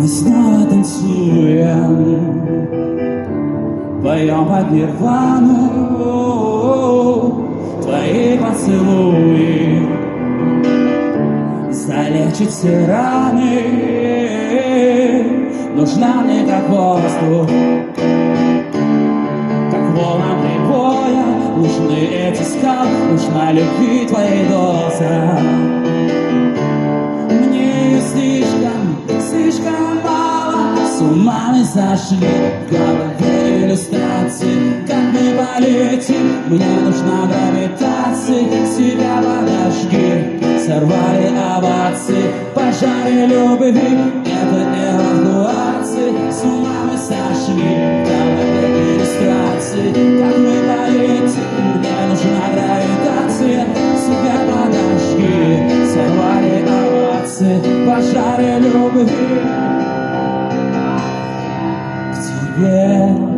Мы снова танцуем, поем под нирвану. Твои поцелуи залечат все раны. Нужна мне как воздух, как волна прибоя. Нужны эти скалы, нужна любви твоей доза. Мне слишком мало. С ума мы сошли, в голове иллюстрации. Как мы полетим, мне нужна гравитация. Себя подожги, сорвали овации. Пожары любви, это эвакуации. С ума мы сошли, в голове иллюстрации. Как мы полетим, мне нужна гравитация. Себя подожги, сорвали овации. Пожары любви к тебе.